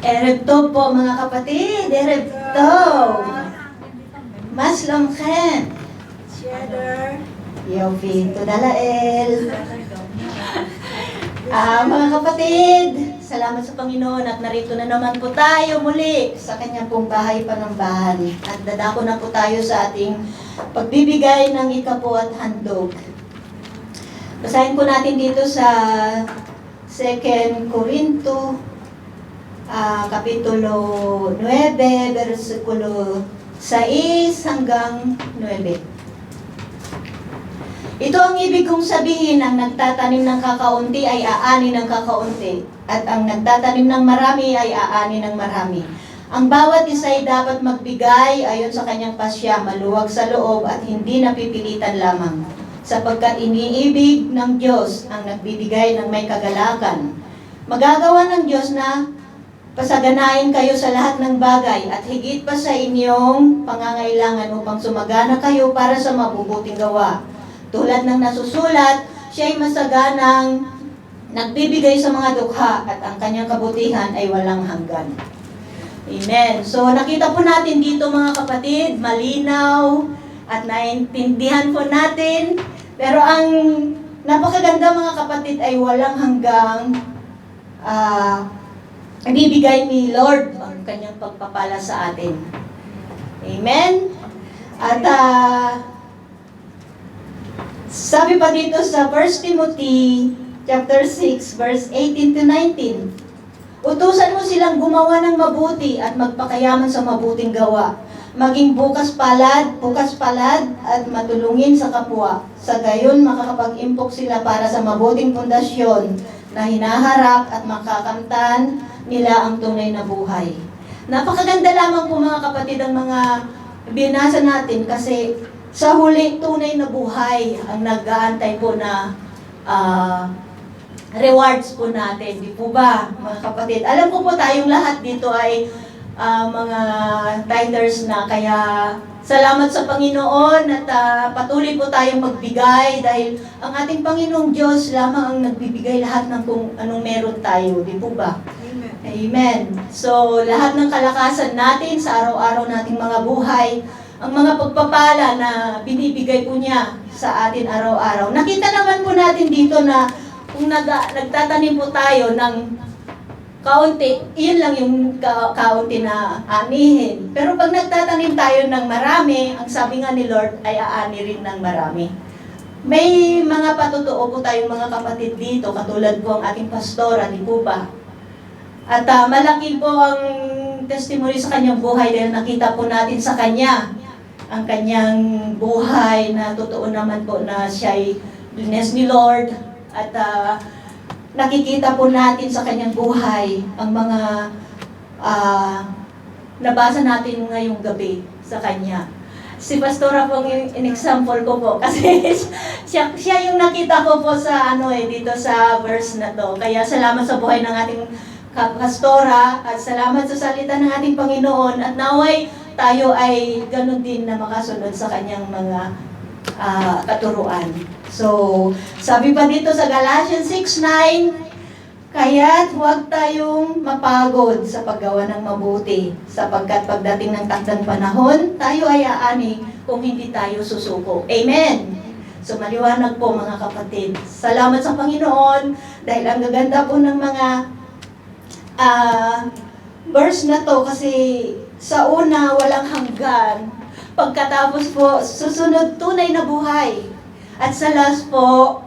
Erev Tov po mga kapatid, Erev Tov. Maslom khen. Cheddar. Yofi, Tudalael. Mga kapatid, salamat sa Panginoon at narito na naman po tayo muli sa kanyang pong bahay panambahan. At dadako na po tayo sa ating pagbibigay ng ikapo at handog. Basahin po natin dito sa 2 Corinto, Kapitulo 9, versikulo 6 hanggang 9. Ito ang ibig kong sabihin, ang nagtatanim ng kakaunti ay aani ng kakaunti, at ang nagtatanim ng marami ay aani ng marami. Ang bawat isa ay dapat magbigay ayon sa kanyang pasya, maluwag sa loob at hindi napipilitan lamang, sapagkat iniibig ng Diyos ang nagbibigay ng may kagalakan. Magagawa ng Diyos na pasaganain kayo sa lahat ng bagay at higit pa sa inyong pangangailangan upang sumagana kayo para sa mabubuting gawa. Tulad ng nasusulat, siya ay masaganang nagbibigay sa mga dukha at ang kanyang kabutihan ay walang hanggan. Amen. So nakita po natin dito mga kapatid, malinaw at naintindihan po natin. Pero ang napakaganda mga kapatid ay walang hanggang ibibigay ni Lord ang kanyang pagpapala sa atin. Amen. At sabi pa dito sa 1 Timothy chapter 6 verse 18 to 19, utusan mo silang gumawa ng mabuti at magpakayaman sa mabuting gawa, maging bukas palad at matulungin sa kapwa. Sa gayon makakapag-impok sila para sa mabuting pundasyon na hinaharap at makakamtan nila ang tunay na buhay. Napakaganda lamang po mga kapatid ang mga binasa natin kasi sa huli, tunay na buhay ang nag-aantay po na rewards po natin. Di po ba, mga kapatid? Alam ko po tayong lahat dito ay mga tithers na, kaya salamat sa Panginoon at patuloy po tayong magbigay dahil ang ating Panginoong Diyos lamang ang nagbibigay lahat ng kung anong meron tayo. Di po ba? Amen. Amen. So, lahat ng kalakasan natin sa araw-araw nating mga buhay, ang mga pagpapala na binibigay po niya sa atin araw-araw. Nakita naman po natin dito na kung nagtatanim po tayo ng kaunti, iyon lang yung kaunti na anihin. Pero pag nagtatanim tayo ng marami, ang sabi nga ni Lord ay aani rin ng marami. May mga patutuo po tayong mga kapatid dito, katulad po ang ating pastora, di po ba? At malaki po ang testimony sa kanyang buhay dahil nakita po natin sa kanya ang kanyang buhay na totoo naman po na siya ay blessed ni Lord at nakikita po natin sa kanyang buhay ang mga nabasa natin ngayong gabi sa kanya. Si Pastora po ang in-example ko po kasi siya yung nakita ko po sa dito sa verse na to. Kaya salamat sa buhay ng ating Pastora at salamat sa salita ng ating Panginoon at naway tayo ay ganun din na makasunod sa kanyang mga katuruan. So, sabi pa dito sa Galatians 6:9, kaya't huwag tayong mapagod sa paggawa ng mabuti, sapagkat pagdating ng takdang panahon, tayo ay aani kung hindi tayo susuko. Amen! So, maliwanag po mga kapatid. Salamat sa Panginoon dahil ang gaganda po ng mga verse na to kasi sa una, walang hanggan. Pagkatapos po, susunod tunay na buhay. At sa last po,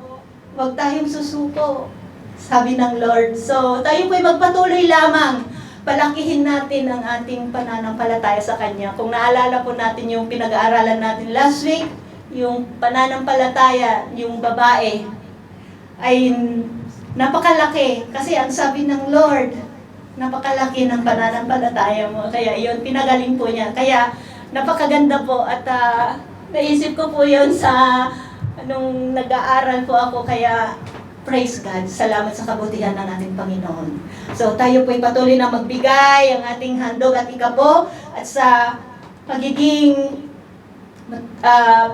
huwag tayong susuko, sabi ng Lord. So, tayo po'y magpatuloy lamang. Palakihin natin ang ating pananampalataya sa Kanya. Kung naalala po natin yung pinag-aaralan natin last week, yung pananampalataya, yung babae, ay napakalaki. Kasi ang sabi ng Lord, napakalaki ng pananampalataya mo. Kaya yun, pinagaling po niya. Kaya napakaganda po at naisip ko po yun sa nung nag-aaral po ako. Kaya praise God. Salamat sa kabutihan ng ating Panginoon. So tayo po'y patuloy na magbigay ang ating handog at ikapo at sa pagiging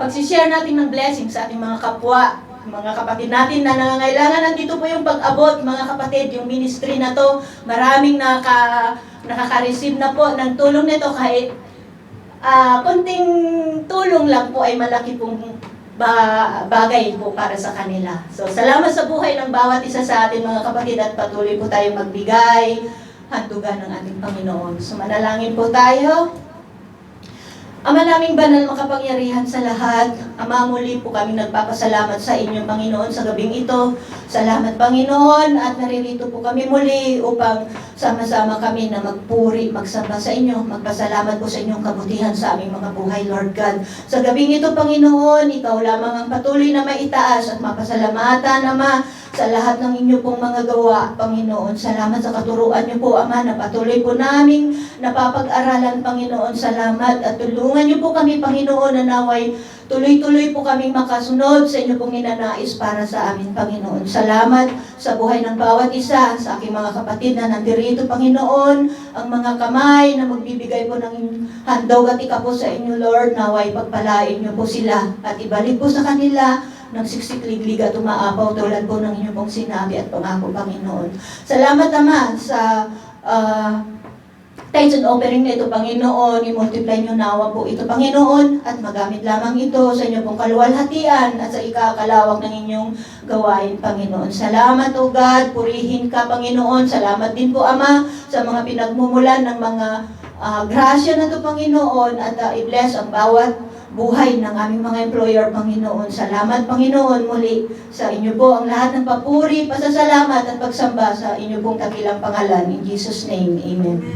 pagsishare natin ng blessing sa ating mga kapwa mga kapatid natin na nangangailangan, nandito po yung pag-abot, mga kapatid, yung ministry na to, maraming nakaka-receive na po ng tulong nito kahit konting tulong lang po ay malaki pong bagay po para sa kanila. So, salamat sa buhay ng bawat isa sa atin mga kapatid at patuloy po tayong magbigay, handugan ng ating Panginoon. So, manalangin po tayo. Ama naming banal makapangyarihan sa lahat, Ama, muli po kami nagpapasalamat sa inyo, Panginoon, sa gabing ito. Salamat, Panginoon, at naririto po kami muli upang sama-sama kami na magpuri, magsamba sa inyo, magpasalamat po sa inyong kabutihan sa aming mga buhay, Lord God. Sa gabing ito, Panginoon, Ikaw lamang ang patuloy na maitaas at mapasalamatan, Ama, sa lahat ng inyo pong mga gawa, Panginoon. Salamat sa katuruan niyo po, Ama, na patuloy po naming napapag-aralan, Panginoon. Salamat at tulungan niyo po kami, Panginoon, na naway tuloy-tuloy po kaming makasunod sa inyo pong ninanais para sa amin, Panginoon. Salamat sa buhay ng bawat isa, sa aking mga kapatid na nandirito, Panginoon, ang mga kamay na magbibigay po ng handog at ikapo sa inyo, Lord, naway pagpalain niyo po sila at ibalik po sa kanila ng siksikliglig at umaapaw tulad po ng inyong pong sinabi at pangako, Panginoon. Salamat, Ama, sa tithes and offering na ito, Panginoon. I-multiply niyo nawa po ito, Panginoon, at magamit lamang ito sa inyo pong kaluwalhatian at sa ikakalawak ng inyong gawain, Panginoon. Salamat, O God. Purihin ka, Panginoon. Salamat din po, Ama, sa mga pinagmumulan ng mga grasya na ito, Panginoon, at i-bless ang bawat buhay ng aming mga employer, Panginoon. Salamat, Panginoon, muli sa inyo po ang lahat ng papuri, pasasalamat at pagsamba sa inyo pong dakilang pangalan. In Jesus' name, Amen.